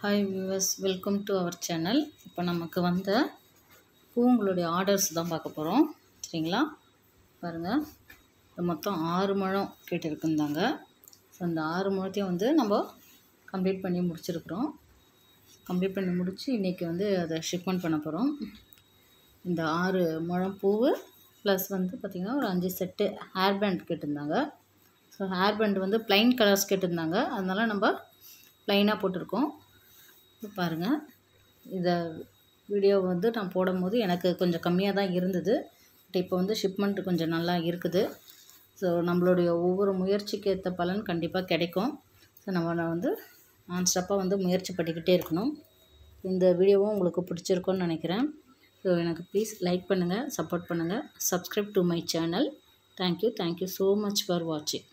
Hi viewers, welcome to our channel. இப்போ நமக்கு வந்த பூங்களுடைய ஆர்டர்ஸ் தான் பார்க்க போகிறோம். சரிங்களா? பாருங்கள், இது மொத்தம் 6 முழம் கேட்டிருக்குந்தாங்க. ஸோ அந்த 6 முழத்தையும் வந்து நம்ம கம்ப்ளீட் பண்ணி முடிச்சிருக்கிறோம். கம்ப்ளீட் பண்ணி முடித்து இன்றைக்கி வந்து அதை ஷிப்மெண்ட் பண்ண போகிறோம். இந்த 6 முழம் பூவு ப்ளஸ் வந்து பார்த்திங்கன்னா ஒரு 5 செட்டு ஹேர் பேண்ட் கேட்டிருந்தாங்க. ஸோ ஹேர் பேண்ட் வந்து ப்ளைன் கலர்ஸ் கேட்டிருந்தாங்க, அதனால் நம்ம ப்ளைனாக போட்டிருக்கோம். பாருங்கள், இதை வீடியோ வந்து நான் போடும்போது எனக்கு கொஞ்சம் கம்மியாக தான் இருந்தது. பட் இப்போ வந்து ஷிப்மெண்ட் கொஞ்சம் நல்லா இருக்குது. ஸோ நம்மளுடைய ஒவ்வொரு முயற்சிக்கு ஏற்ற பலன் கண்டிப்பாக கிடைக்கும். ஸோ நம்ம வந்து நான்ஸ்டாப்பாக வந்து முயற்சி பண்ணிக்கிட்டே இருக்கணும். இந்த வீடியோவும் உங்களுக்கு பிடிச்சிருக்குன்னு நினைக்கிறேன். ஸோ எனக்கு ப்ளீஸ் லைக் பண்ணுங்கள், சப்போர்ட் பண்ணுங்கள், subscribe to my channel. Thank you so much for வாட்சிங்.